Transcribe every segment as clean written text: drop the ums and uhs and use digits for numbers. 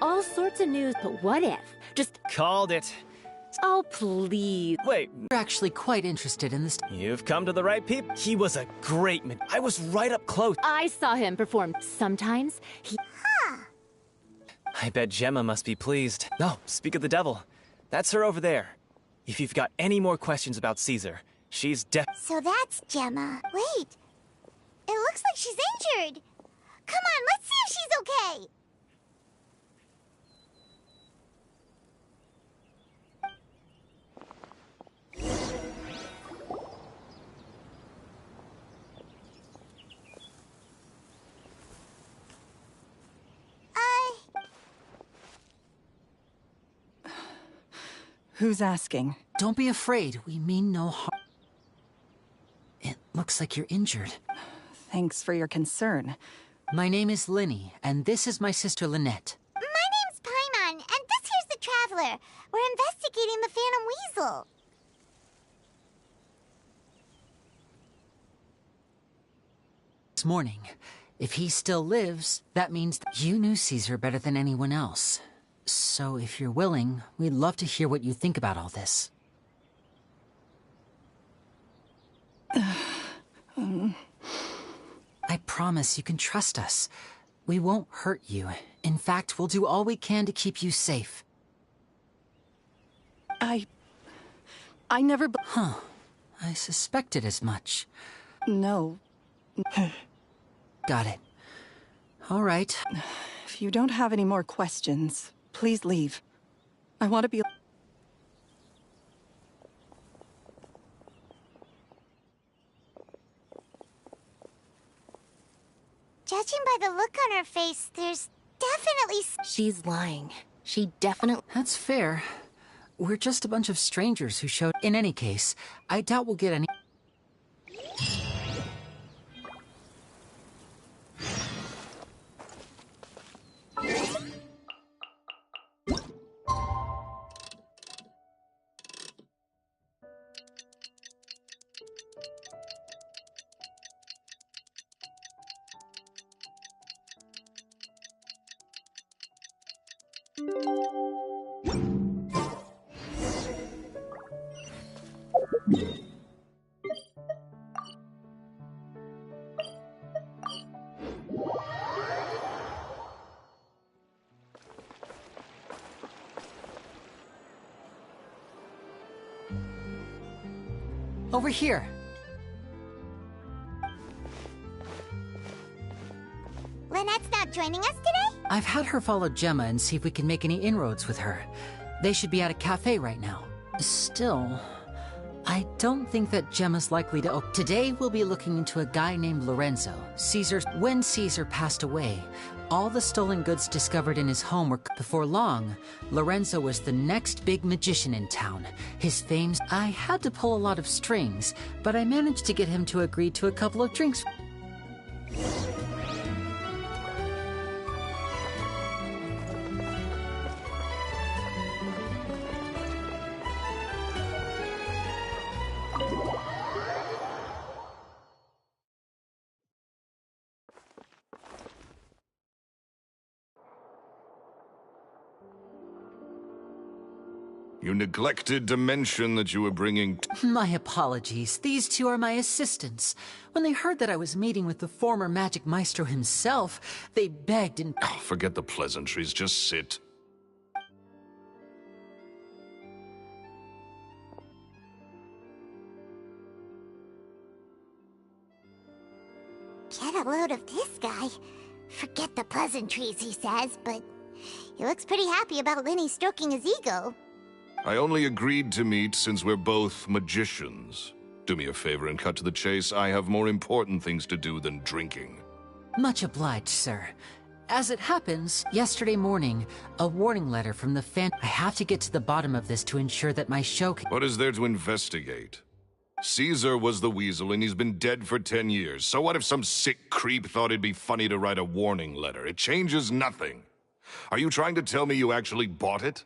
all sorts of news, but what if? Just Called it. oh, please. Wait, We're actually quite interested in this. you've come to the right peep. He was a great man. I was right up close. I saw him perform. Sometimes he. I bet Gemma must be pleased. No, speak of the devil. That's her over there. If you've got any more questions about Caesar, she's So that's Gemma. Wait. It looks like she's injured. Come on, let's see if she's okay. Who's asking? Don't be afraid. We mean no harm. It looks like you're injured. Thanks for your concern. My name is Linny, and this is my sister Lynette. My name's Paimon, and this here's the Traveler. We're investigating the Phantom Weasel. This morning. If he still lives, that means that you knew Caesar better than anyone else. So if you're willing, we'd love to hear what you think about all this. I promise you can trust us. We won't hurt you. In fact, we'll do all we can to keep you safe. I never Huh. I suspected as much. No. Got it. All right. If you don't have any more questions, please leave. I want to be... Judging by the look on her face, there's definitely... She's lying. She definitely. That's fair. We're just a bunch of strangers who showed... In any case, I doubt we'll get any... Over here. Lynette's not joining us today? I've had her follow Gemma and see if we can make any inroads with her. They should be at a cafe right now. Still, I don't think that Gemma's likely to... Oh, today we'll be looking into a guy named Lorenzo. When Caesar passed away, all the stolen goods discovered in his home were... Before long, Lorenzo was the next big magician in town. His fame... I had to pull a lot of strings, but I managed to get him to agree to a couple of drinks. You neglected to mention that you were bringing... My apologies. These two are my assistants. When they heard that I was meeting with the former magic maestro himself, they begged and... Oh, forget the pleasantries, just sit. Get a load of this guy. Forget the pleasantries, he says, but he looks pretty happy about Linny stroking his ego. I only agreed to meet since we're both magicians. Do me a favor and cut to the chase. I have more important things to do than drinking. Much obliged, sir. As it happens, yesterday morning, a warning letter from the I have to get to the bottom of this to ensure that my show can... What is there to investigate? Caesar was the weasel and he's been dead for 10 years. So what if some sick creep thought it'd be funny to write a warning letter? It changes nothing. Are you trying to tell me you actually bought it?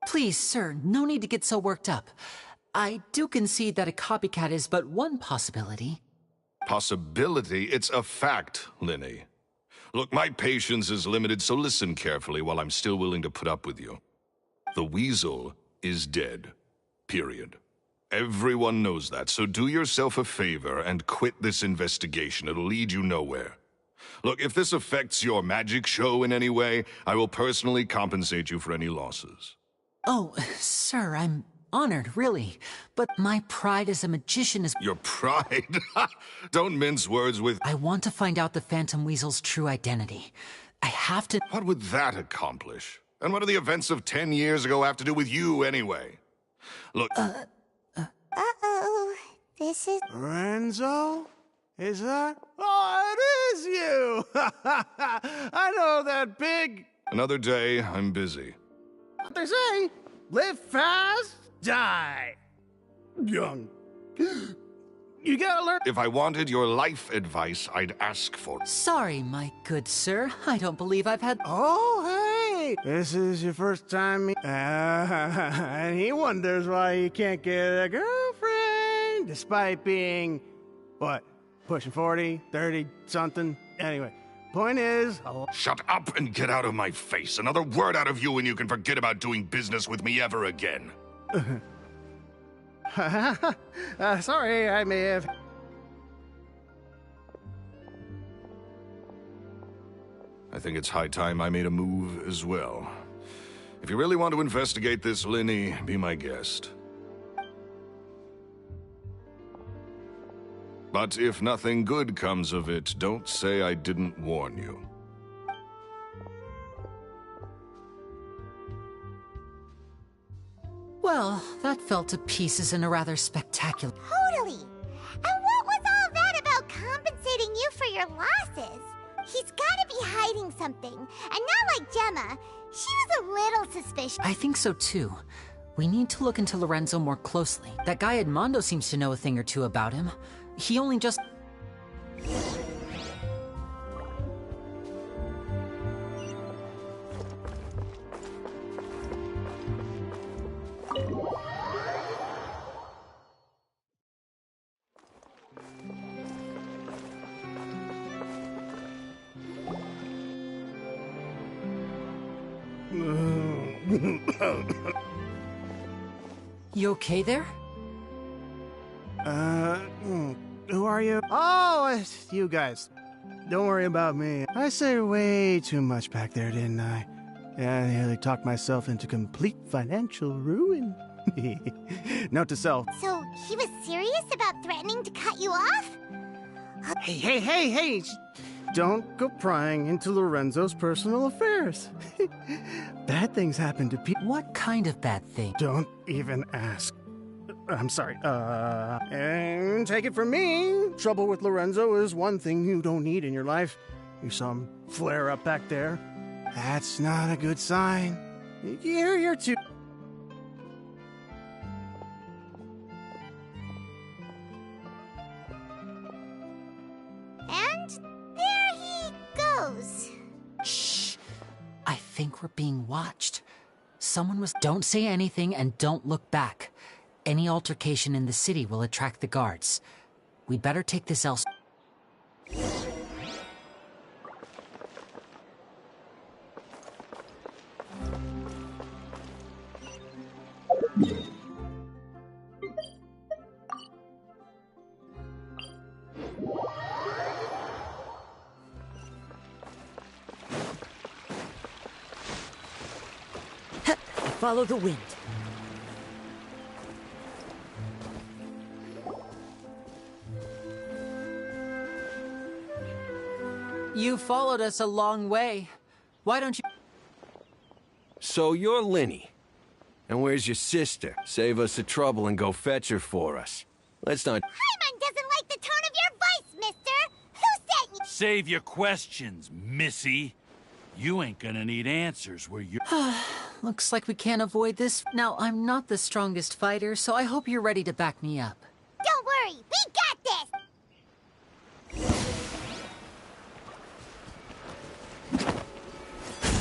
Please, sir, no need to get so worked up. I do concede that a copycat is but one possibility. Possibility? It's a fact, Linny. Look, my patience is limited, so listen carefully while I'm still willing to put up with you. The weasel is dead. Period. Everyone knows that, so do yourself a favor and quit this investigation. It'll lead you nowhere. Look, if this affects your magic show in any way, I will personally compensate you for any losses. Oh, sir, I'm honored, really. But my pride as a magician is... Your pride? Don't mince words with... I want to find out the Phantom Weasel's true identity. I have to... What would that accomplish? And what do the events of 10 years ago have to do with you, anyway? Look... Uh-oh. This is... Lorenzo? Is that? Oh, it is you! I know that big... Another day, I'm busy. What they say, live fast, die young. You gotta learn... If I wanted your life advice, I'd ask for it. Sorry, my good sir. I don't believe I've had... Oh, hey! This is your first time... and he wonders why he can't get a girlfriend, despite being... what? Pushing 40, 30, something? Anyway, point is... Shut up and get out of my face. Another word out of you and you can forget about doing business with me ever again. Sorry, I may have... I think it's high time I made a move as well. If you really want to investigate this, Linny, be my guest. But if nothing good comes of it, don't say I didn't warn you. Well, that fell to pieces in a rather spectacular... Totally. And what was all that about compensating you for your losses? He's gotta be hiding something. And not like Gemma. She was a little suspicious. I think so too. We need to look into Lorenzo more closely. That guy Edmondo seems to know a thing or two about him. He only just... You okay there? Who are you? Oh, it's you guys. Don't worry about me. I said way too much back there, didn't I? Yeah, I nearly talked myself into complete financial ruin. Note to self. So he was serious about threatening to cut you off? Hey! Don't go prying into Lorenzo's personal affairs. Bad things happen to people. What kind of bad thing? Don't even ask. I'm sorry. And take it from me. Trouble with Lorenzo is one thing you don't need in your life. You saw him flare up back there. That's not a good sign. You're too... And there he goes. Shh. I think we're being watched. Someone was... Don't say anything and don't look back. Any altercation in the city will attract the guards. We'd better take this else... Follow the wind. You followed us a long way. Why don't you... So you're Linny. And where's your sister? Save us the trouble and go fetch her for us. Let's not... Paimon doesn't like the tone of your voice, mister. Who sent you? Save your questions, missy. You ain't gonna need answers where you... Looks like we can't avoid this. Now, I'm not the strongest fighter, so I hope you're ready to back me up. Don't worry, we got this.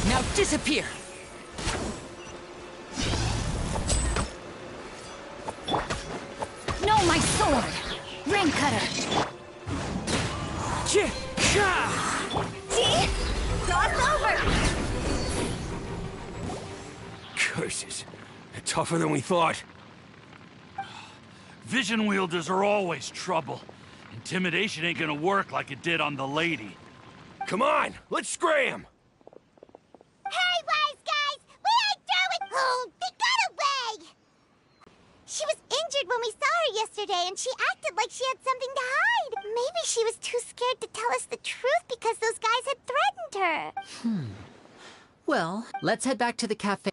Now disappear! No, my sword! Ring cutter! Cha! See? Curses. They're tougher than we thought. Vision wielders are always trouble. Intimidation ain't gonna work like it did on the lady. Come on, let's scram! Hey, wise guys! We ain't through with— Oh, they got away! She was injured when we saw her yesterday, and she acted like she had something to hide. Maybe she was too scared to tell us the truth because those guys had threatened her. Well, let's head back to the cafe.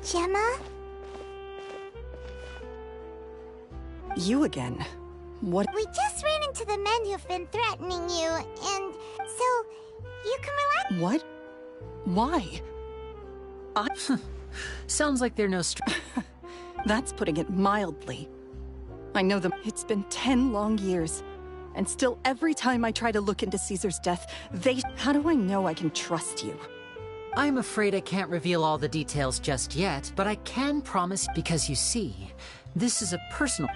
Gemma? You again. What? We just ran into the men who've been threatening you, and so you can relax. What? Why? Sounds like they're no That's putting it mildly. I know them. It's been 10 long years. And still, every time I try to look into Caesar's death, they— How do I know I can trust you? I'm afraid I can't reveal all the details just yet, but I can promise because you see, this is a personal—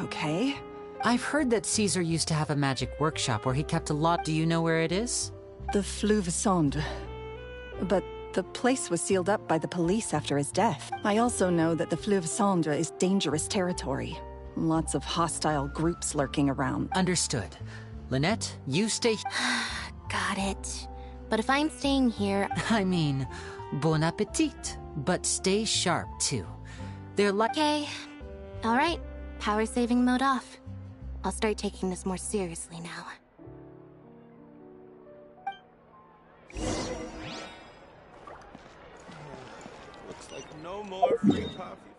Okay. I've heard that Caesar used to have a magic workshop where he kept a lot. Do you know where it is? The Fleuve Sonde. But the place was sealed up by the police after his death. I also know that the Fleuve Sonde is dangerous territory. Lots of hostile groups lurking around. Understood. Lynette, you stay— Got it. But if I'm staying here, I mean, bon appetit. But stay sharp, too. They're like— okay. All right. Power saving mode off. I'll start taking this more seriously now. Looks like no more free coffee.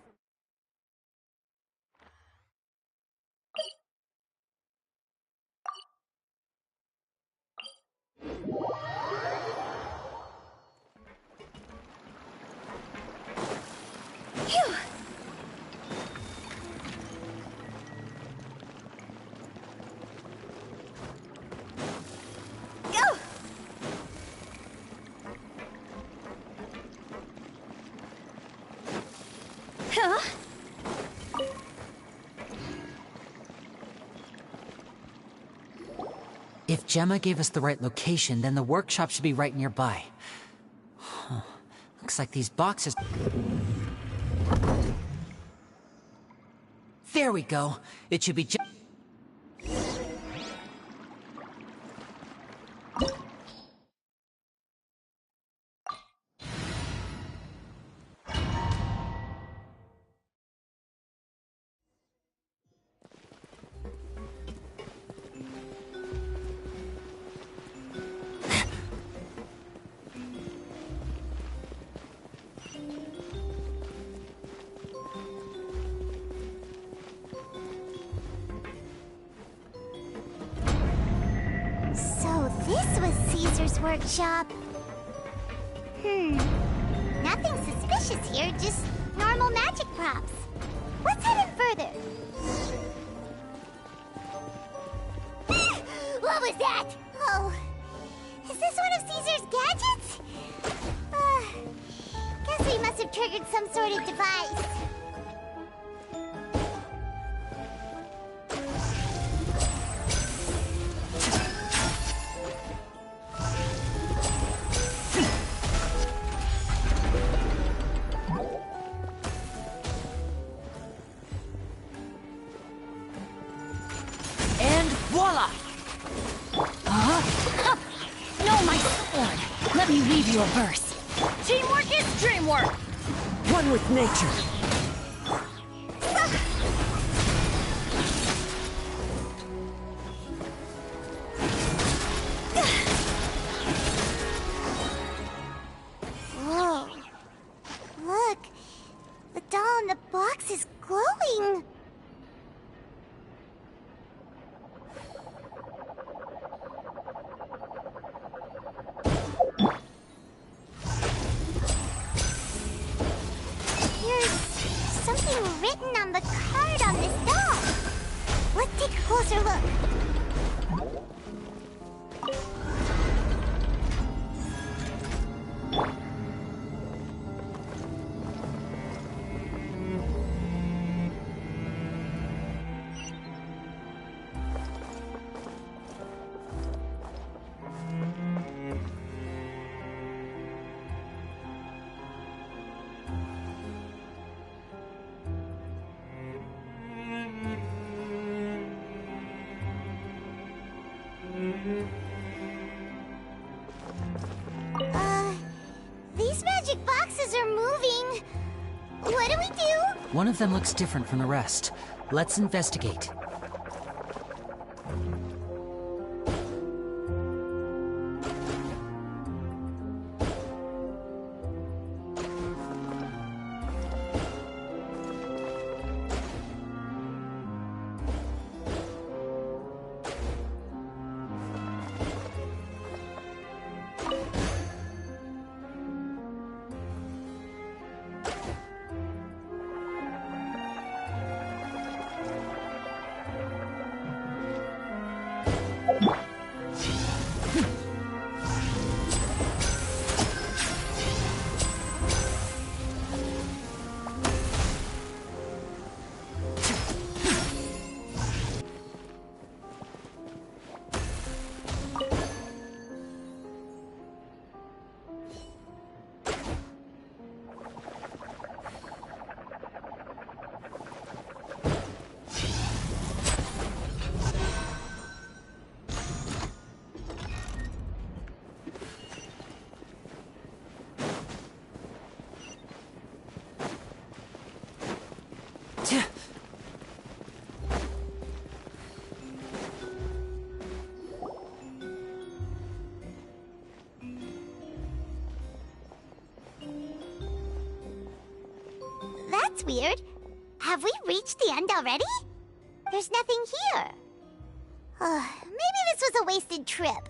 Phew! Go! Huh? If Gemma gave us the right location, then the workshop should be right nearby. Huh. Looks like these boxes— There we go. It should be just— So this was Caesar's workshop. Nothing suspicious here, just normal magic props. Let's head in further. What was that? Oh, is this one of Caesar's gadgets? Guess we must have triggered some sort of device. you'll burst. Teamwork is dreamwork! One with nature. Whoa. Look. The doll in the box is glowing. There's something written on the card on this doll. Let's take a closer look. These magic boxes are moving. What do we do? One of them looks different from the rest. Let's investigate. That's weird. Have we reached the end already? There's nothing here. Maybe this was a wasted trip.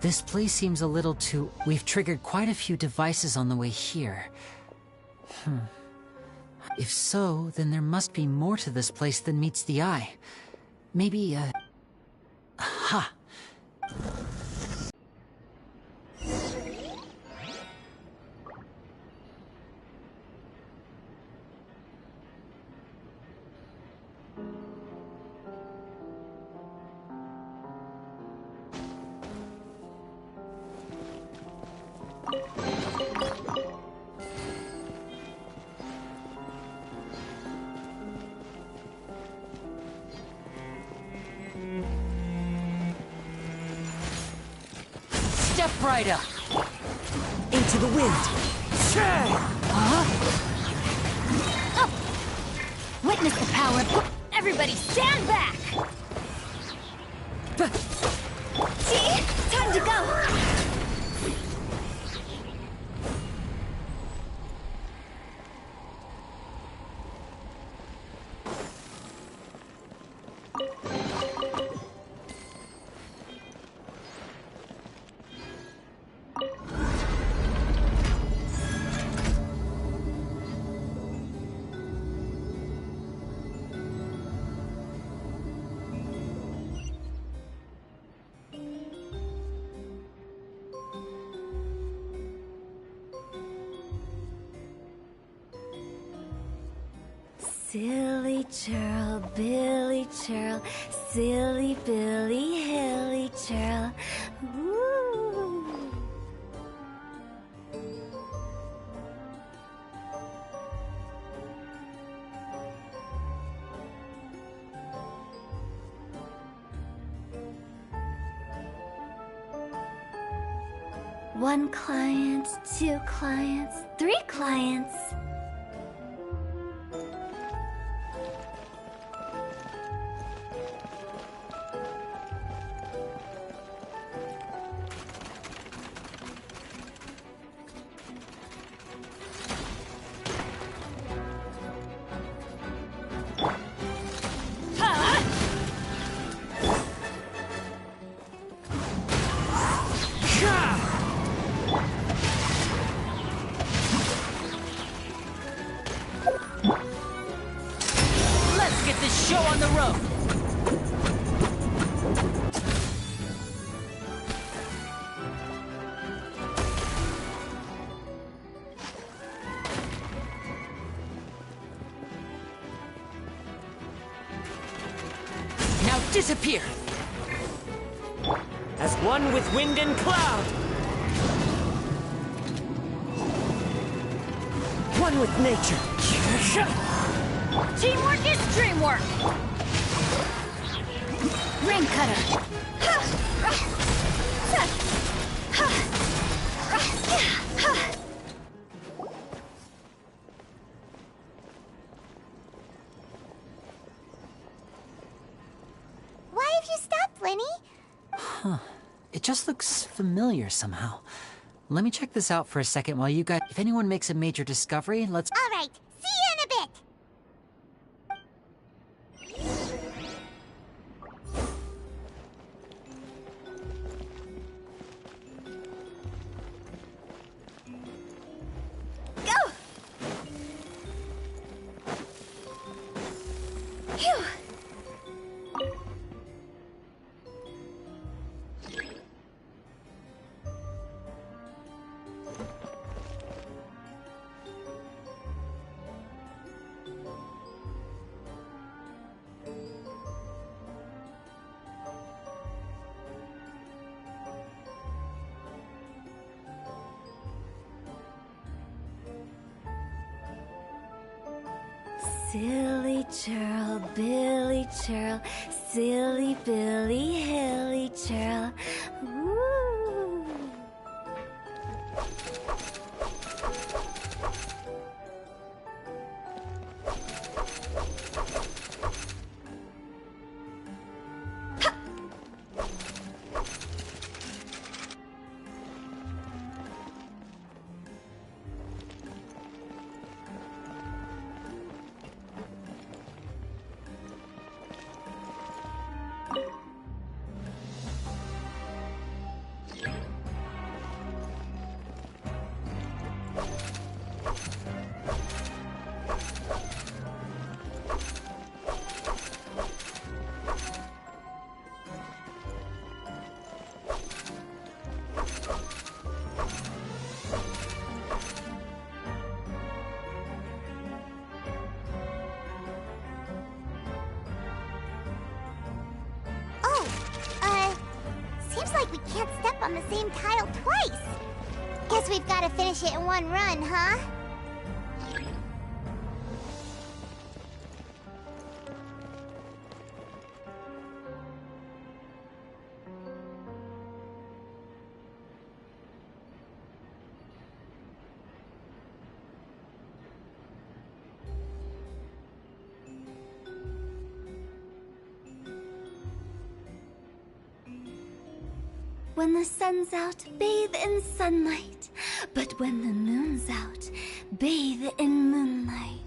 This place seems a little too... We've triggered quite a few devices on the way here. If so, then there must be more to this place than meets the eye. Maybe, aha! Step right up. Into the wind. Witness the power. Everybody stand back! See? Time to go. Silly churl, Billy churl, silly Billy, hilly churl. Woo! One client, two clients, three clients. Let's get this show on the road. Now disappear. As one with wind and cloud. One with nature. Teamwork is dreamwork! Rain cutter! Why have you stopped, Lenny? It just looks familiar somehow. Let me check this out for a second while you guys... If anyone makes a major discovery, let's... All right, see you in a bit. Go! Phew! Silly churl, Billy churl, silly Billy, hilly churl. Woo! Seems like we can't step on the same tile twice. Guess we've got to finish it in one run, huh? When the sun's out, bathe in sunlight. But when the moon's out, bathe in moonlight.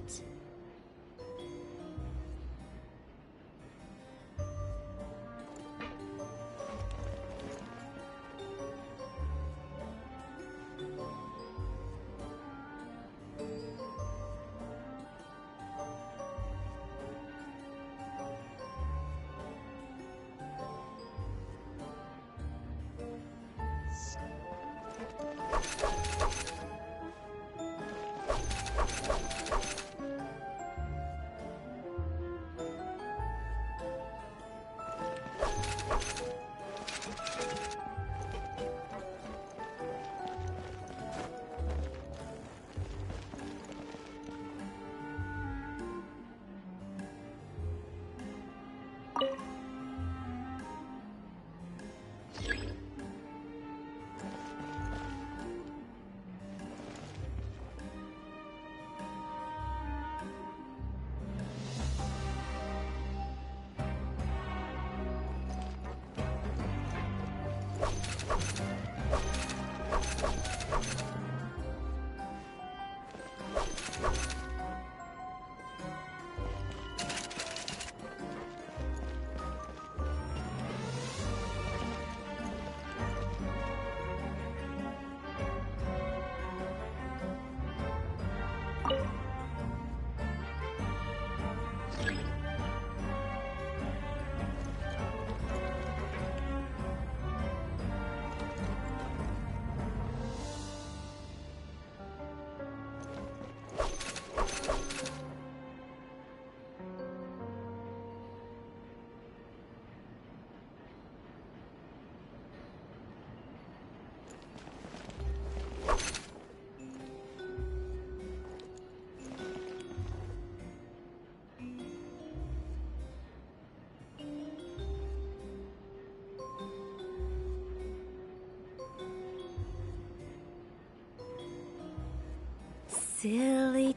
Silly.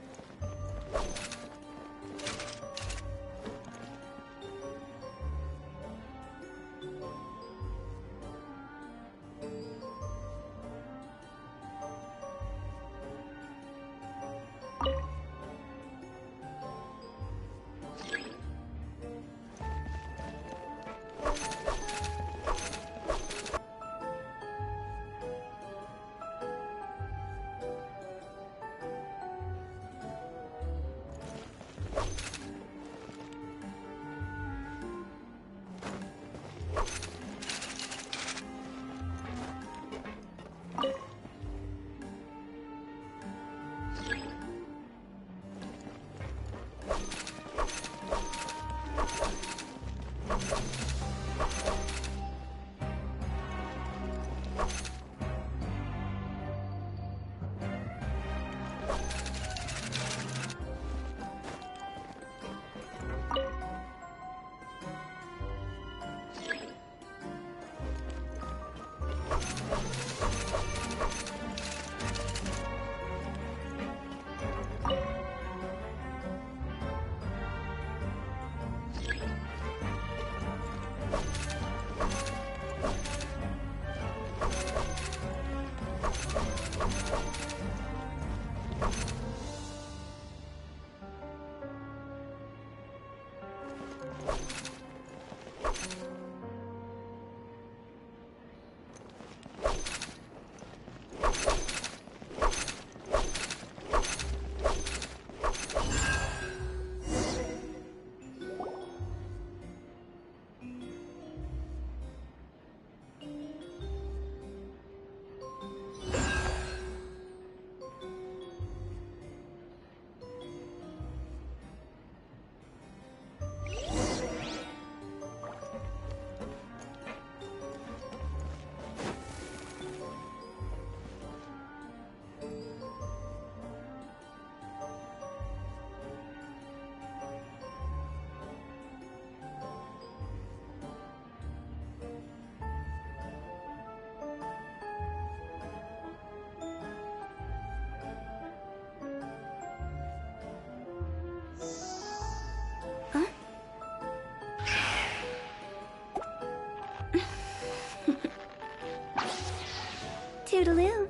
Toodaloo.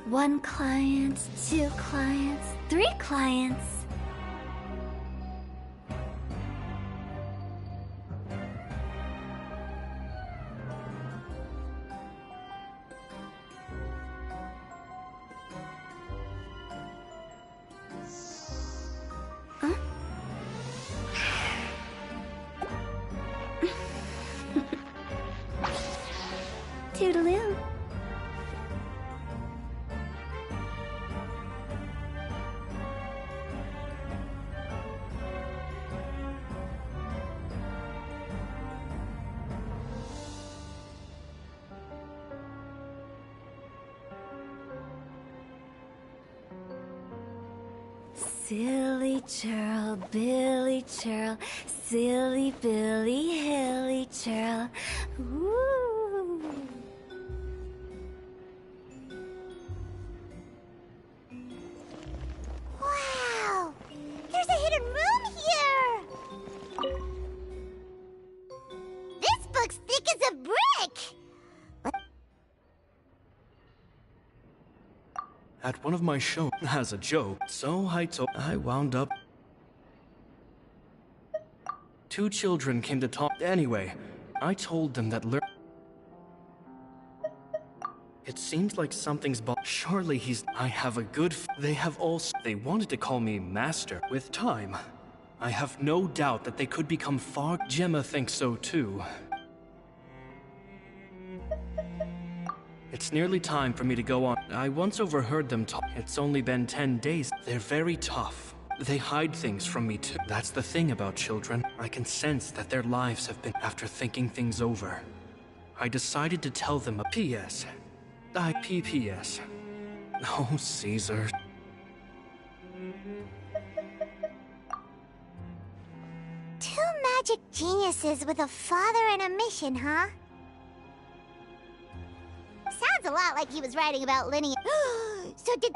One client, 2 clients, 3 clients. Huh? Toodaloo. Silly churl, Billy churl, silly Billy, hilly churl. Ooh. Wow! There's a hidden room here! This book's thick as a brick! At one of my shows as a joke, so I wound up. 2 children came to talk. Anyway, I told them that it seems like something's surely I have a good they have also they wanted to call me master. With time, I have no doubt that they could become far. Gemma thinks so too. It's nearly time for me to go on. I once overheard them talk. It's only been 10 days. They're very tough. They hide things from me too. That's the thing about children. I can sense that their lives have been after thinking things over. I decided to tell them a P.S. PPS. Oh, Caesar. Two magic geniuses with a father and a mission, huh? Sounds a lot like he was writing about lineage. So did...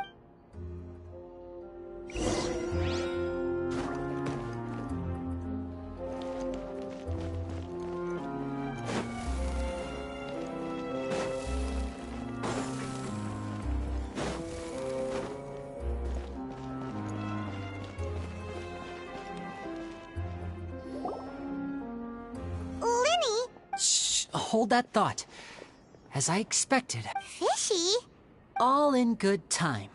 Hold that thought. As I expected. Fishy? All in good time.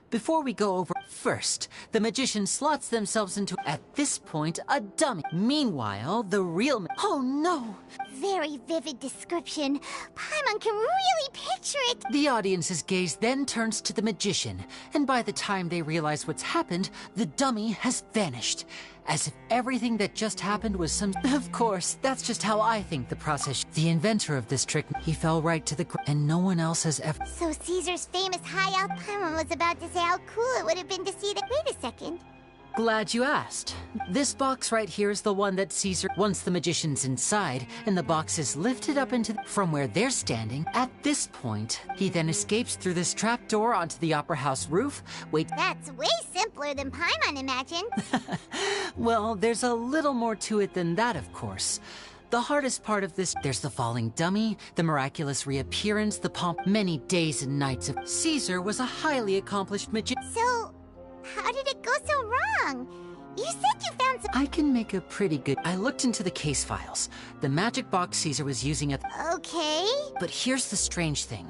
Before we go over, first, the magician slots themselves into, at this point, a dummy. Meanwhile, the real oh no! Very vivid description. Paimon can really picture it. The audience's gaze then turns to the magician, and by the time they realize what's happened, the dummy has vanished. As if everything that just happened was some... Of course, that's just how I think the process... The inventor of this trick, he fell right to the ground, and no one else has ever... So Caesar's famous high out Paimon was about to say how cool it would have been to see the... Wait a second. Glad you asked. This box right here is the one that Caesar... Once the magician's inside, and the box is lifted up into... From where they're standing, at this point, he then escapes through this trapdoor onto the Opera House roof. Wait... That's way simpler than Paimon imagined. Well, there's a little more to it than that, of course. The hardest part of this, there's the falling dummy, the miraculous reappearance, the pomp, many days and nights of... Caesar was a highly accomplished magician. So, how did it go so wrong? You said you found some... I can make a pretty good... I looked into the case files. The magic box Caesar was using at... Okay. But here's the strange thing.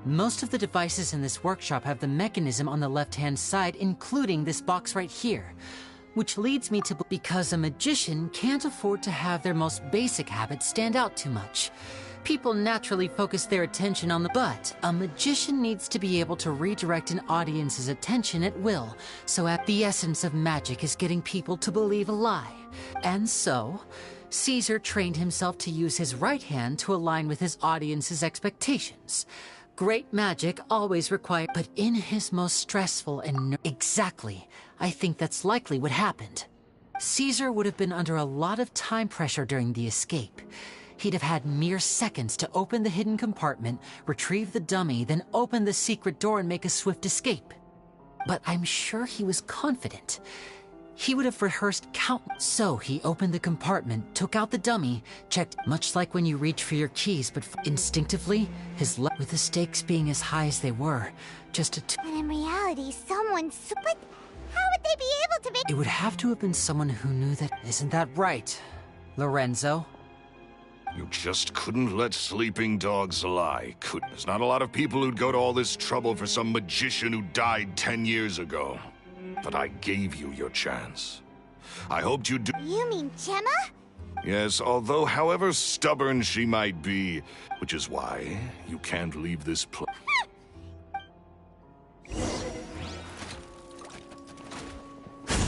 Most of the devices in this workshop have the mechanism on the left-hand side, including this box right here. Which leads me to... Because a magician can't afford to have their most basic habits stand out too much. People naturally focus their attention on the... But a magician needs to be able to redirect an audience's attention at will, so at the essence of magic is getting people to believe a lie. And so, Caesar trained himself to use his right hand to align with his audience's expectations. Great magic always requires... But in his most stressful and... Exactly. I think that's likely what happened. Caesar would have been under a lot of time pressure during the escape. He'd have had mere seconds to open the hidden compartment, retrieve the dummy, then open the secret door and make a swift escape. But I'm sure he was confident. He would have rehearsed So he opened the compartment, took out the dummy, checked, much like when you reach for your keys, but instinctively, with the stakes being as high as they were, just a But in reality, But how would they be able to make— It would have to have been someone who knew that. Isn't that right, Lorenzo? You just couldn't let sleeping dogs lie, could? There's not a lot of people who'd go to all this trouble for some magician who died 10 years ago. But I gave you your chance. I hoped you'd do— You mean Gemma? Yes, although however stubborn she might be, which is why you can't leave this place.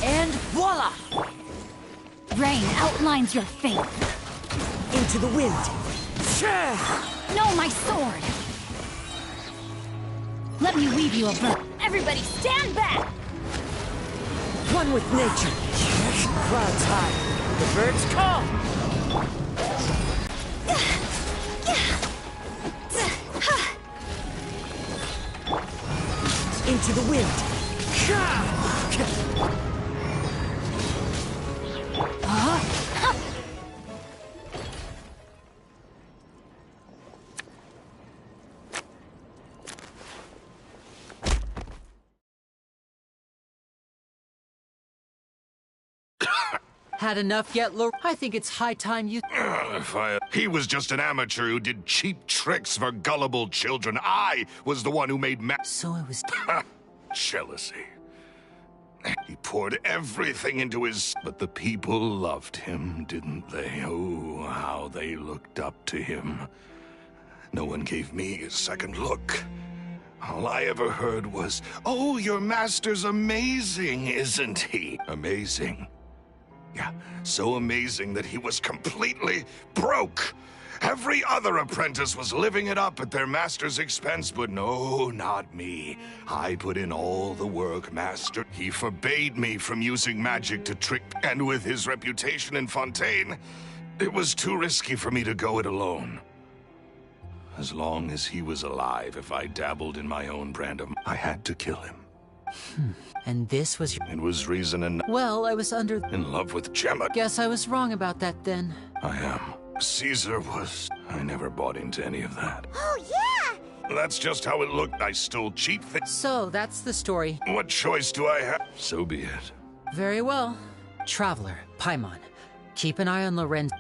And voila! Rain outlines your fate. Into the wind. No, my sword! Let me weave you a bird. Everybody stand back! One with nature. Clouds high. The birds call. Into the wind. Had enough yet, Lor? I think it's high time you— He was just an amateur who did cheap tricks for gullible children. I was the one who made So I was— Jealousy. He poured everything into but the people loved him, didn't they? Oh, how they looked up to him. No one gave me a second look. All I ever heard was, "Oh, your master's amazing, isn't he?" Amazing. Yeah, so amazing that he was completely broke. Every other apprentice was living it up at their master's expense, but no, not me. I put in all the work, master. He forbade me from using magic to trick, and with his reputation in Fontaine, it was too risky for me to go it alone. As long as he was alive, if I dabbled in my own brand of— I had to kill him. And this was It was reason enough. Well, I was In love with Gemma. Guess I was wrong about that then. I am. Caesar was— I never bought into any of that. Oh, yeah! That's just how it looked. I stole cheap things. So, that's the story. What choice do I have? So be it. Very well. Traveler, Paimon, keep an eye on Lorenzo.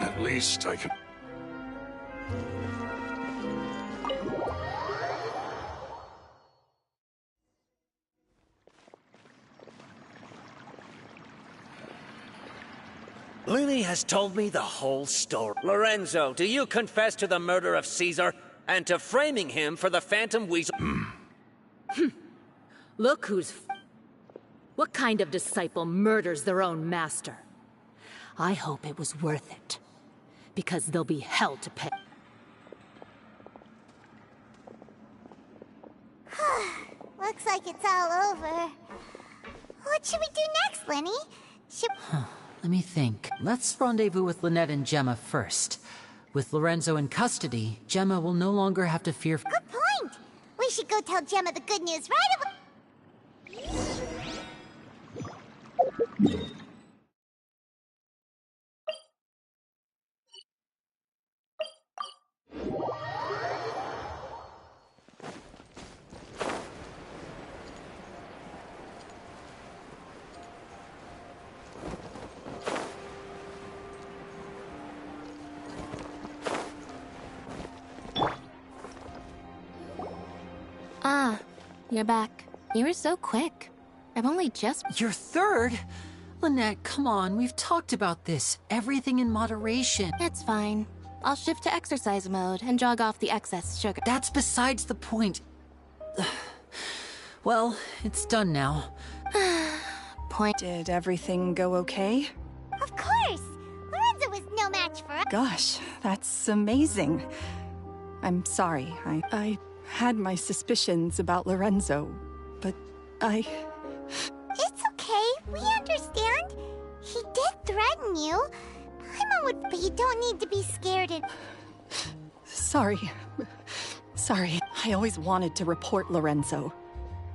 At least I can— Lily has told me the whole story. Lorenzo, do you confess to the murder of Caesar and to framing him for the Phantom Weasel? Look who's... What kind of disciple murders their own master? I hope it was worth it. Because there'll be hell to pay. Looks like it's all over. What should we do next, Lenny? Let me think. Let's rendezvous with Lynette and Gemma first. With Lorenzo in custody, Gemma will no longer have to fear— Good point! We should go tell Gemma the good news right away. Ah, you're back. You were so quick. I've only just— You're third? Lynette, come on, we've talked about this. Everything in moderation. It's fine. I'll shift to exercise mode and jog off the excess sugar. That's besides the point. Well, it's done now. Did everything go okay? Of course! Lorenzo was no match for us. Gosh, that's amazing. I'm sorry. I had my suspicions about Lorenzo, but I... It's okay. We understand. He did threaten you. Paimon would, but you don't need to be scared and... Sorry. Sorry. I always wanted to report Lorenzo.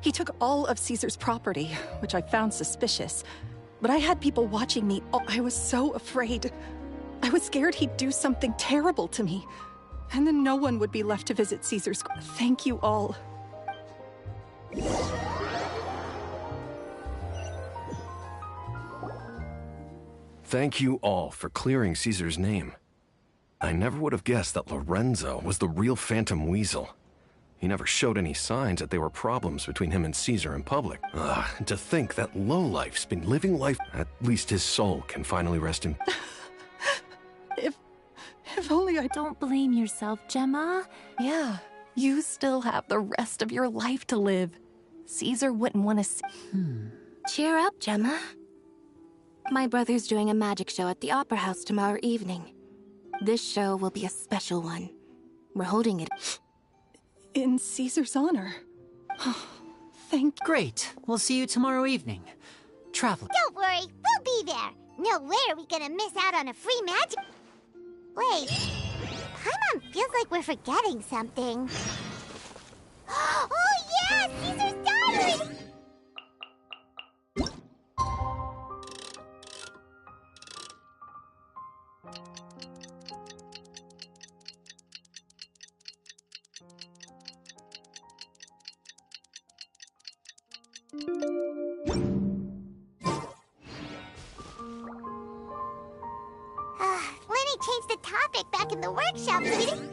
He took all of Caesar's property, which I found suspicious. But I had people watching me. Oh, I was so afraid. I was scared he'd do something terrible to me. And then no one would be left to visit Caesar's. Thank you all. Thank you all for clearing Caesar's name. I never would have guessed that Lorenzo was the real Phantom Weasel. He never showed any signs that there were problems between him and Caesar in public. And to think that lowlife's been living life, at least his soul can finally rest in... If only I... Don't blame yourself, Gemma. Yeah, you still have the rest of your life to live. Caesar wouldn't want to see... Cheer up, Gemma. My brother's doing a magic show at the Opera House tomorrow evening. This show will be a special one. We're holding it... In Caesar's honor. Thank... Great. We'll see you tomorrow evening. Traveler. Don't worry, we'll be there. No way are we gonna miss out on a free magic... Wait, Paimon feels like we're forgetting something. Oh yeah, Caesar's diary! Lenny changed the topic back in the workshop, sweetie.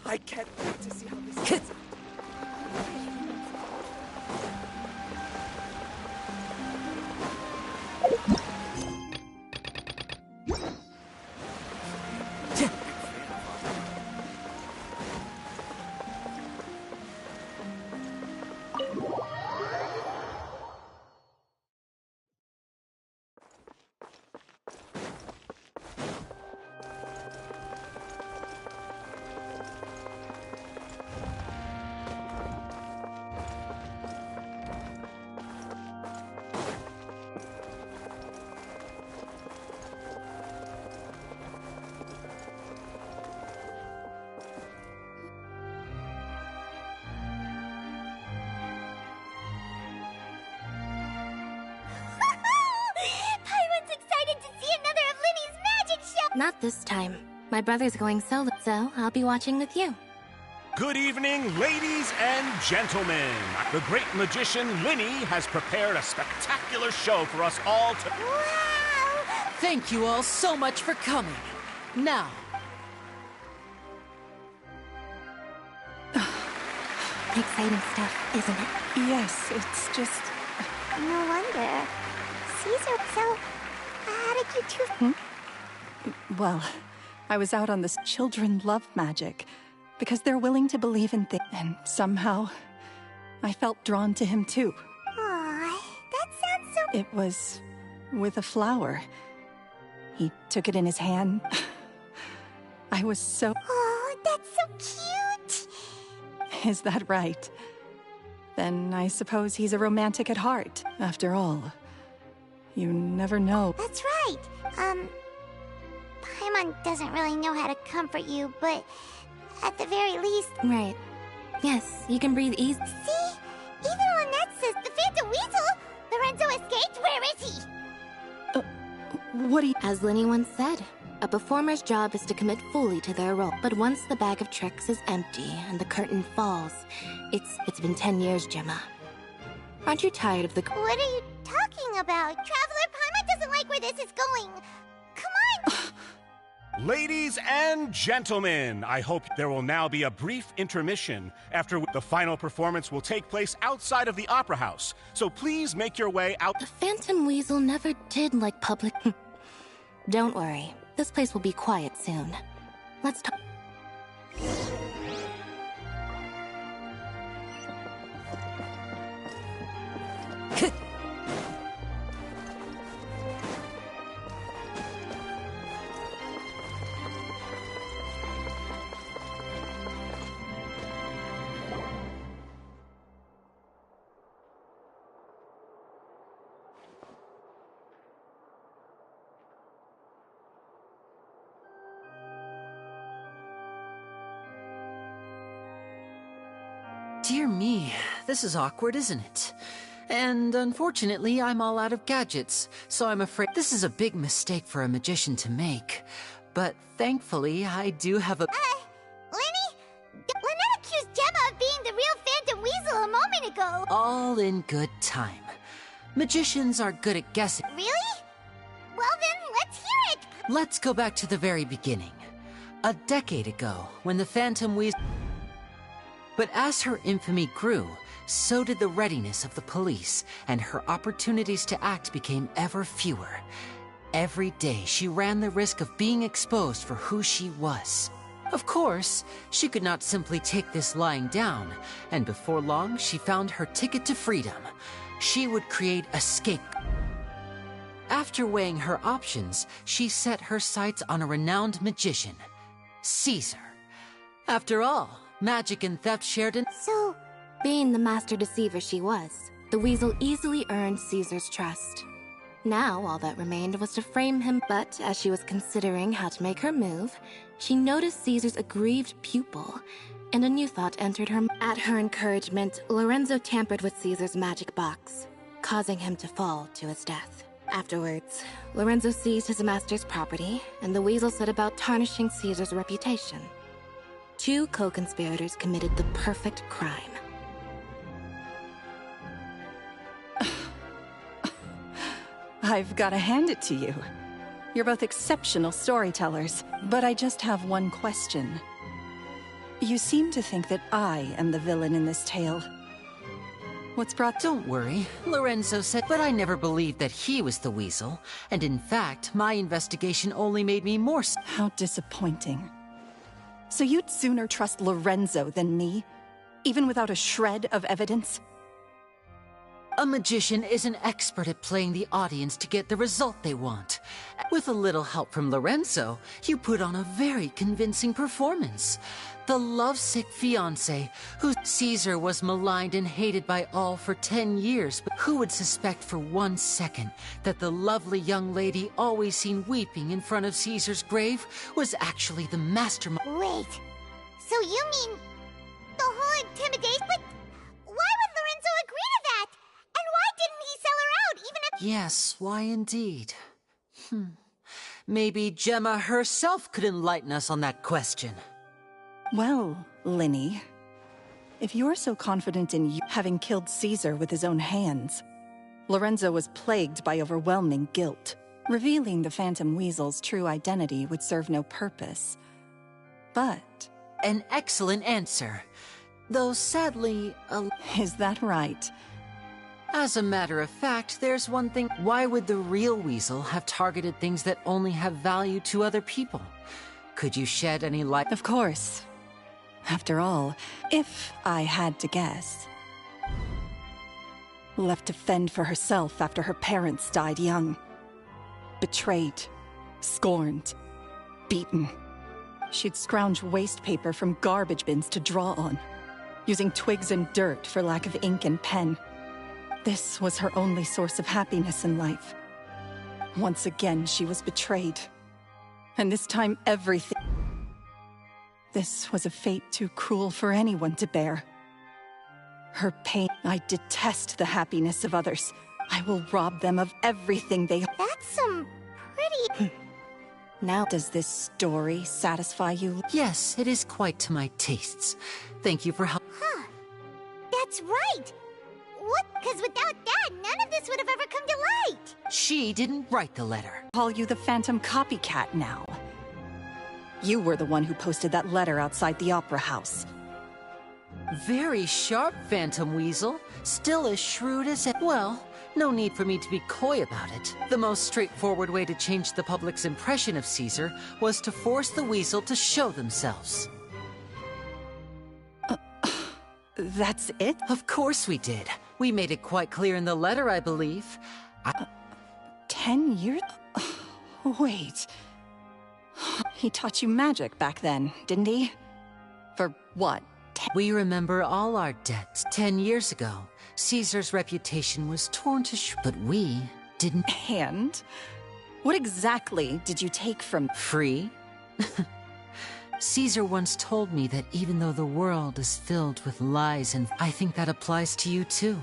I can't wait to see how this ends. Paimon's excited to see another of Linny's magic show! Not this time. My brother's going solo, so I'll be watching with you. Good evening, ladies and gentlemen. The great magician Linny has prepared a spectacular show for us all to... Wow! Thank you all so much for coming. Now, Exciting stuff, isn't it? Yes, it's just... No wonder. Caesar, so how did you two... Well, I was out on this children love magic because they're willing to believe in things, and somehow I felt drawn to him too. Aw, that sounds so... It was with a flower. He took it in his hand. I was so... Oh, that's so cute! Is that right? Then I suppose he's a romantic at heart, after all. You never know. That's right. Paimon doesn't really know how to comfort you, but at the very least... Right. Yes, you can breathe easy. See? Even Lynette says the Phantom Weasel! Lorenzo escaped? Where is he? What do you... As Linny once said, a performer's job is to commit fully to their role. But once the bag of tricks is empty and the curtain falls, it's been 10 years, Gemma. Aren't you tired of the... What are you talking about? Traveler, Paimon doesn't like where this is going. Come on! Ladies and gentlemen, I hope there will now be a brief intermission, after the final performance will take place outside of the Opera House. So please make your way out... The Phantom Weasel never did like public... Don't worry. This place will be quiet soon. Let's talk... dear me, this is awkward, isn't it? And unfortunately, I'm all out of gadgets, so I'm afraid this is a big mistake for a magician to make. But thankfully, I do have a... Linny? Lynette accused Gemma of being the real Phantom Weasel a moment ago. All in good time. Magicians are good at guessing. Really? Well then, let's hear it! Let's go back to the very beginning. A decade ago, when the Phantom Weasel... But as her infamy grew, so did the readiness of the police, and her opportunities to act became ever fewer. Every day, she ran the risk of being exposed for who she was. Of course, she could not simply take this lying down, and before long, she found her ticket to freedom. She would create escape. After weighing her options, she set her sights on a renowned magician, Caesar. After all, magic and theft shared an... So, being the master deceiver she was, the Weasel easily earned Caesar's trust. Now, all that remained was to frame him, but as she was considering how to make her move, she noticed Caesar's aggrieved pupil, and a new thought entered her. At her encouragement, Lorenzo tampered with Caesar's magic box, causing him to fall to his death. Afterwards, Lorenzo seized his master's property, and the Weasel set about tarnishing Caesar's reputation. Two co-conspirators committed the perfect crime. I've got to hand it to you. You're both exceptional storytellers, but I just have one question. You seem to think that I am the villain in this tale. What's brought... Don't worry. Lorenzo said, but I never believed that he was the weasel. And in fact, my investigation only made me more... How disappointing. So you'd sooner trust Lorenzo than me? Even without a shred of evidence? A magician is an expert at playing the audience to get the result they want. With a little help from Lorenzo, you put on a very convincing performance. The lovesick fiancé, who Caesar was maligned and hated by all for 10 years, but who would suspect for 1 second that the lovely young lady always seen weeping in front of Caesar's grave was actually the mastermind? Wait, so you mean the whole intimidation? But why would Lorenzo agree to that? And why didn't he sell her out, even if... Yes, why indeed? Maybe Gemma herself could enlighten us on that question. Well, Linny, if you're so confident in you having killed Caesar with his own hands, Lorenzo was plagued by overwhelming guilt. Revealing the Phantom Weasel's true identity would serve no purpose. But... An excellent answer. Though sadly... Is that right? As a matter of fact, there's one thing. Why would the real weasel have targeted things that only have value to other people? Could you shed any light? Of course. After all, if I had to guess... Left to fend for herself after her parents died young. Betrayed. Scorned. Beaten. She'd scrounge waste paper from garbage bins to draw on, using twigs and dirt for lack of ink and pen. This was her only source of happiness in life. Once again, she was betrayed. And this time, everything... This was a fate too cruel for anyone to bear. Her pain... I detest the happiness of others. I will rob them of everything they... That's some pretty... Now, does this story satisfy you? Yes, it is quite to my tastes. Thank you for help. Huh. That's right. What? Because without that, none of this would have ever come to light. She didn't write the letter. Call you the Phantom Copycat now. You were the one who posted that letter outside the Opera House. Very sharp, Phantom Weasel. Still as shrewd as... Well, no need for me to be coy about it. The most straightforward way to change the public's impression of Caesar was to force the Weasel to show themselves. That's it? Of course we did. We made it quite clear in the letter, I believe. 10 years? Wait. He taught you magic back then, didn't he? For what? We remember all our debts. 10 years ago, Caesar's reputation was torn to shreds, but we didn't. And? What exactly did you take from... Free? Caesar once told me that even though the world is filled with lies, and I think that applies to you too.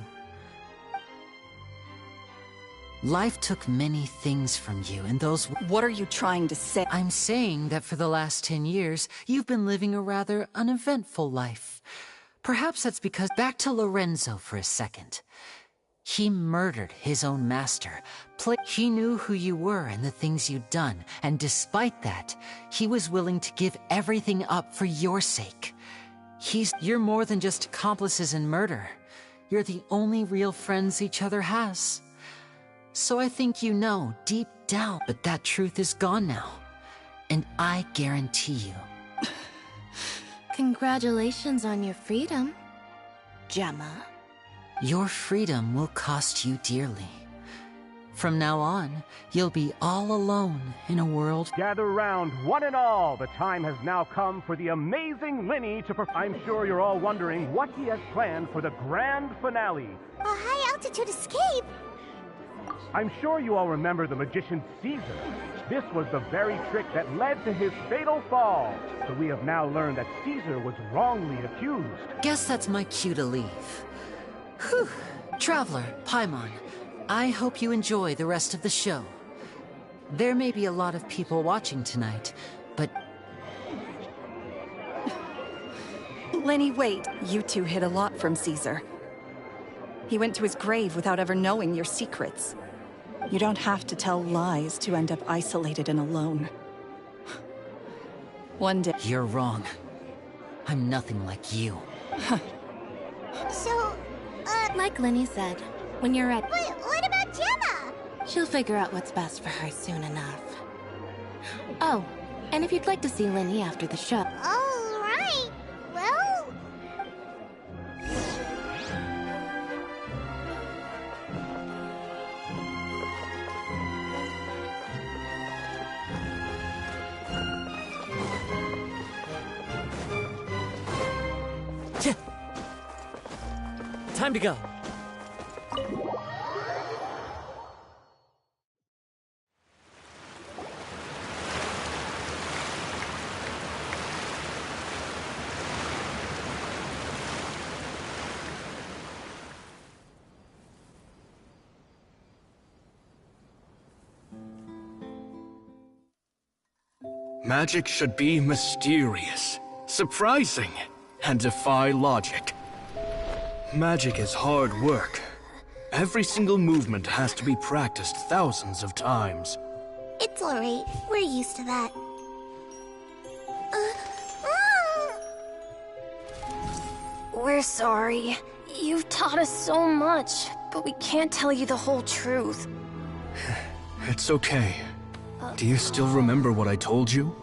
Life took many things from you, and those... What are you trying to say? I'm saying that for the last 10 years, you've been living a rather uneventful life. Perhaps that's because... Back to Lorenzo for a second. He murdered his own master. He knew who you were and the things you'd done, and despite that, he was willing to give everything up for your sake. You're more than just accomplices in murder. You're the only real friends each other has. So I think you know, deep down, but that truth is gone now. And I guarantee you. Congratulations on your freedom, Gemma. Your freedom will cost you dearly. From now on, you'll be all alone in a world... Gather round, one and all. The time has now come for the amazing Linny to perform. I'm sure you're all wondering what he has planned for the grand finale. A high-altitude escape? I'm sure you all remember the magician Caesar. This was the very trick that led to his fatal fall. So we have now learned that Caesar was wrongly accused. Guess that's my cue to leave. Whew. Traveler, Paimon, I hope you enjoy the rest of the show. There may be a lot of people watching tonight, but... Lenny, wait. You two hid a lot from Caesar. He went to his grave without ever knowing your secrets. You don't have to tell lies to end up isolated and alone. One day... You're wrong. I'm nothing like you. So, Like Linny said, when you're ready. Wait, what about Gemma? She'll figure out what's best for her soon enough. Oh, and if you'd like to see Linny after the show. All right. Well... Time to go. Magic should be mysterious, surprising, and defy logic. Magic is hard work. Every single movement has to be practiced thousands of times. It's alright. We're used to that. We're sorry. You've taught us so much, but we can't tell you the whole truth. It's okay. Do you still remember what I told you?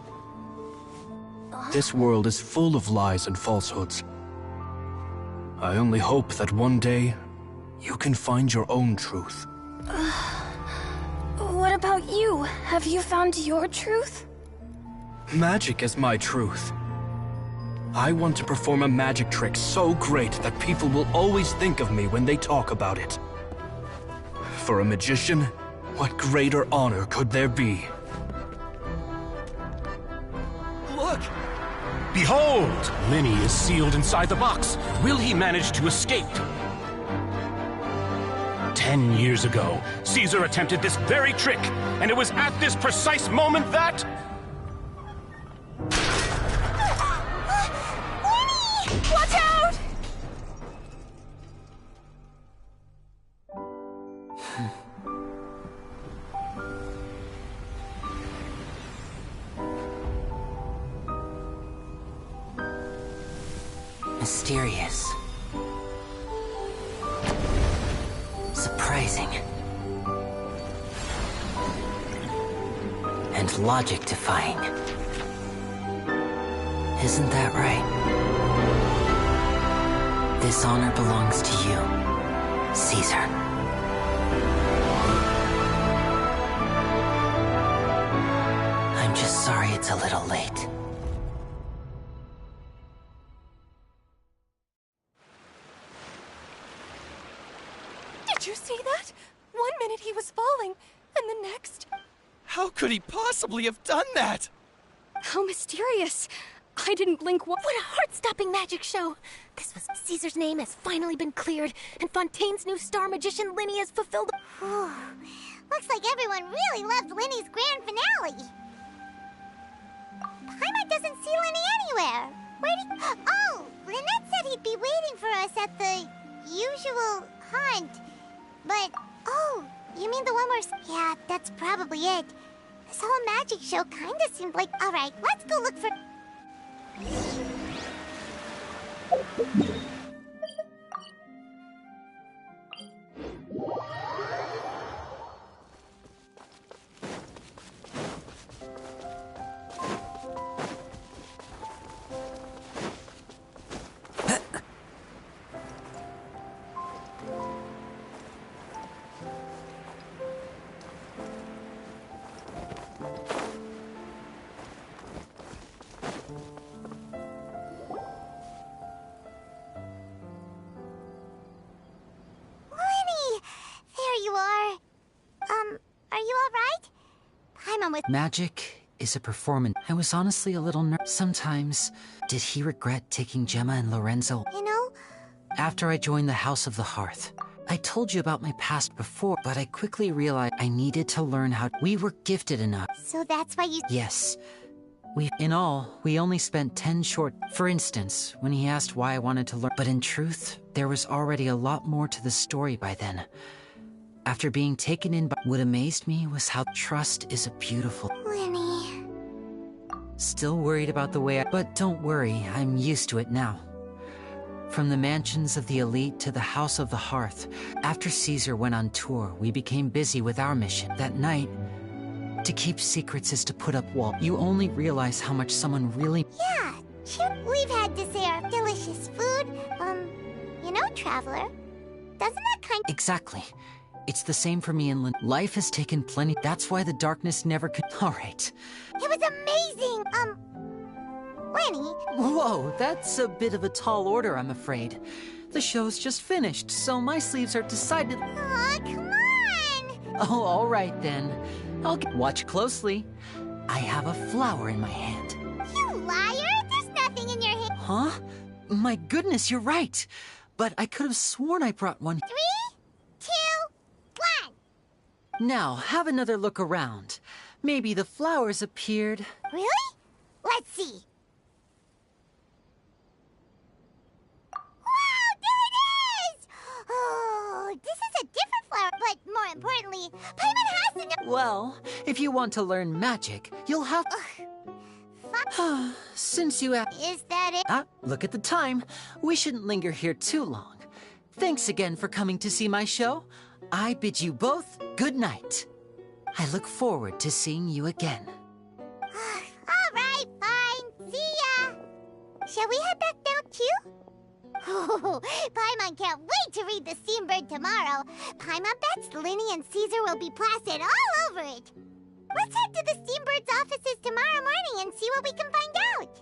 This world is full of lies and falsehoods. I only hope that one day, you can find your own truth. What about you? Have you found your truth? Magic is my truth. I want to perform a magic trick so great that people will always think of me when they talk about it. For a magician, what greater honor could there be? Look! Behold! Linny is sealed inside the box. Will he manage to escape? 10 years ago, Caesar attempted this very trick, and it was at this precise moment that... Linny! Watch out! Mysterious. Surprising. And logic-defying. Isn't that right? This honor belongs to you, Caesar. I'm just sorry it's a little late. Did you see that? 1 minute he was falling, and the next... How could he possibly have done that? How mysterious. I didn't blink one... What a heart-stopping magic show! This was Caesar's name has finally been cleared, and Fontaine's new star magician Linny has fulfilled... Looks like everyone really loved Linny's grand finale. Paimon doesn't see Linny anywhere. Where did... Oh! Lynette said he'd be waiting for us at the usual hunt. But... Oh, you mean the one where... Yeah, that's probably it. This whole magic show kinda seemed like... Alright, let's go look for... Magic is a performance. I was honestly a little nervous. Sometimes, did he regret taking Gemma and Lorenzo? You know? After I joined the House of the Hearth, I told you about my past before, but I quickly realized I needed to learn how. We were gifted enough. So that's why you... Yes. In all, we only spent 10 short... For instance, when he asked why I wanted to learn... But in truth, there was already a lot more to the story by then. After being taken in by... What amazed me was how trust is a beautiful... Linny... Still worried about the way But don't worry, I'm used to it now. From the mansions of the elite to the House of the Hearth, after Caesar went on tour, we became busy with our mission. That night, to keep secrets is to put up walls. You only realize how much someone really... Yeah, we've had dessert, delicious food. You know, Traveler, doesn't that kind of... Exactly. It's the same for me and Lynn. Life has taken plenty. That's why the darkness never could... All right. It was amazing! Lenny... Whoa, that's a bit of a tall order, I'm afraid. The show's just finished, so my sleeves are decided... Aw, come on! Oh, all right then. Watch closely. I have a flower in my hand. You liar! There's nothing in your hand. Huh? My goodness, you're right. But I could have sworn I brought one. 3, 2, 1. Now, have another look around. Maybe the flowers appeared. Really? Let's see. Wow, there it is! Oh, this is a different flower, but more importantly, Paimon has to know... Well, if you want to learn magic, you'll have... Since you have... Is that it? Ah, look at the time. We shouldn't linger here too long. Thanks again for coming to see my show. I bid you both good night. I look forward to seeing you again. All right, fine. See ya. Shall we head back down too? Oh, Paimon can't wait to read The Steambird tomorrow. Paimon bets Linny and Caesar will be plastered all over it. Let's head to the Steambird's offices tomorrow morning and see what we can find out.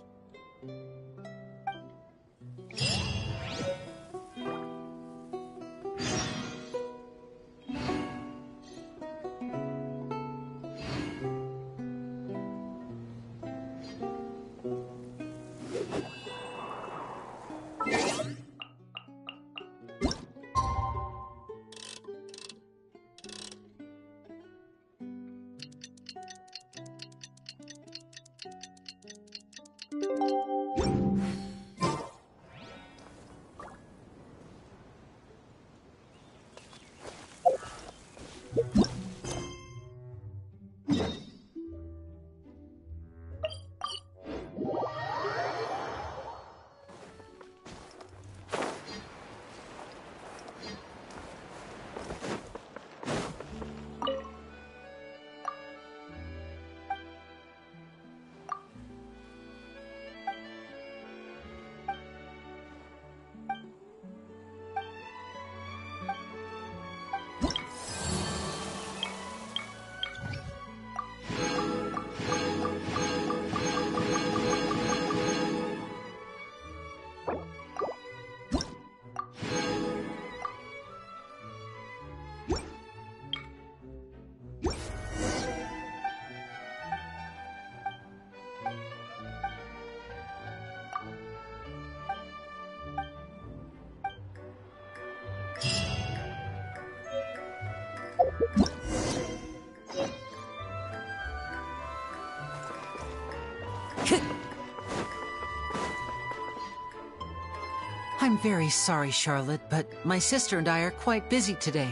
I'm very sorry, Charlotte, but my sister and I are quite busy today.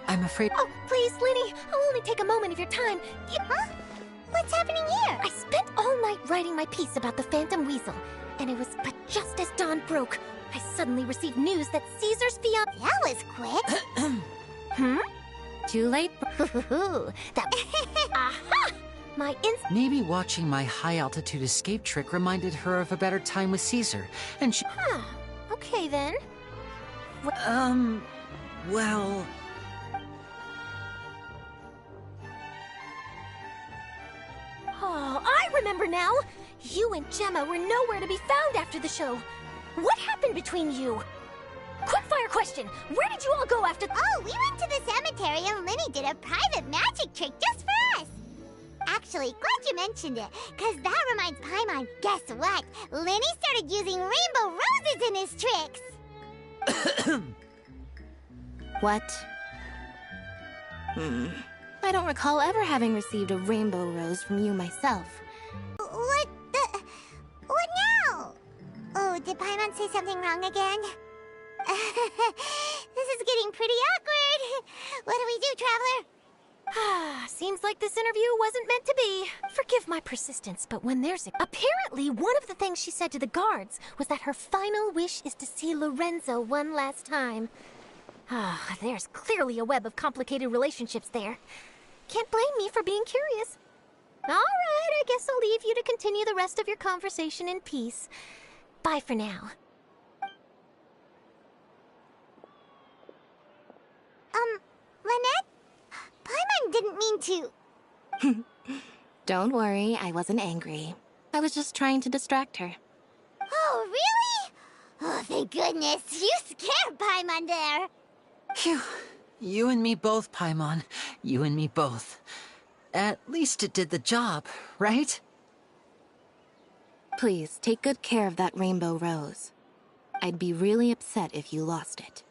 I'm afraid... Oh, please, Linny, I'll only take a moment of your time. Huh? What's happening here? I spent all night writing my piece about the Phantom Weasel, and it was but just as dawn broke, I suddenly received news that Caesar's fiancé... That was quick. Too late. Aha! Maybe watching my high-altitude escape trick reminded her of a better time with Caesar, and she... Huh. Okay, then. Well... Oh, I remember now! You and Gemma were nowhere to be found after the show. What happened between you? Quickfire question! Where did you all go after... Oh, we went to the cemetery and Linny did a private magic trick just for us. Actually, glad you mentioned it, because that reminds Paimon, guess what? Linny started using rainbow roses in his tricks. What? I don't recall ever having received a rainbow rose from you myself. What now? Oh, did Paimon say something wrong again? This is getting pretty awkward. What do we do, Traveler? Seems like this interview wasn't meant to be. Forgive my persistence, but when there's apparently, one of the things she said to the guards was that her final wish is to see Lorenzo one last time. There's clearly a web of complicated relationships there. Can't blame me for being curious. All right, I guess I'll leave you to continue the rest of your conversation in peace. Bye for now. Lynette? Paimon didn't mean to... Don't worry, I wasn't angry. I was just trying to distract her. Oh, really? Oh, thank goodness. You scared Paimon there. Phew. You and me both, Paimon. You and me both. At least it did the job, right? Please, take good care of that rainbow rose. I'd be really upset if you lost it.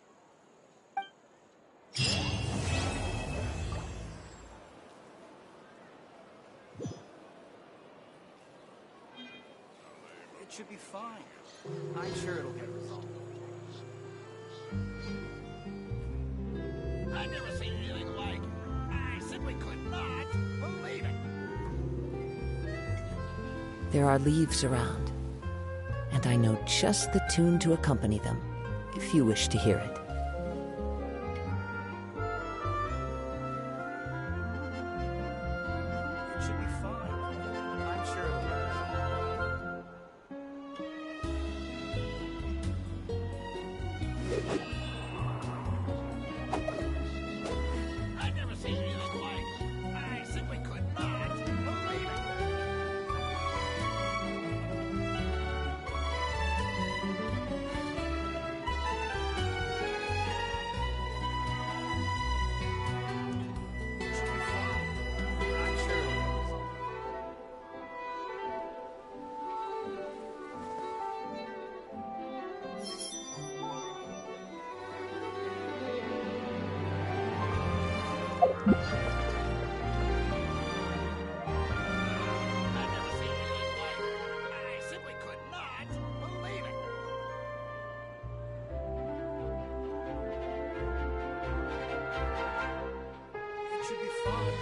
It should be fine. I'm sure it'll get resolved. I've never seen anything like. I simply could not believe it. There are leaves around, and I know just the tune to accompany them, if you wish to hear it. It should be fine. I'm sure it'll get resolved. I've never seen anything like. I simply could not believe it. It should be fine. I'm sure it'll get resolved. I've never seen anything like. I simply could not believe it. It should be fine.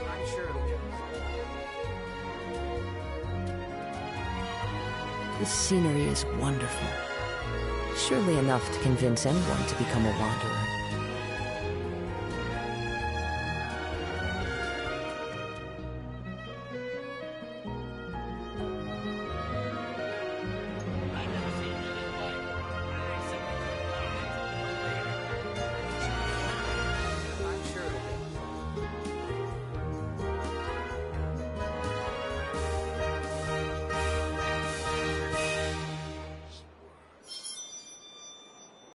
I'm sure it'll get resolved. The scenery is wonderful. Surely enough to convince anyone to become a wanderer.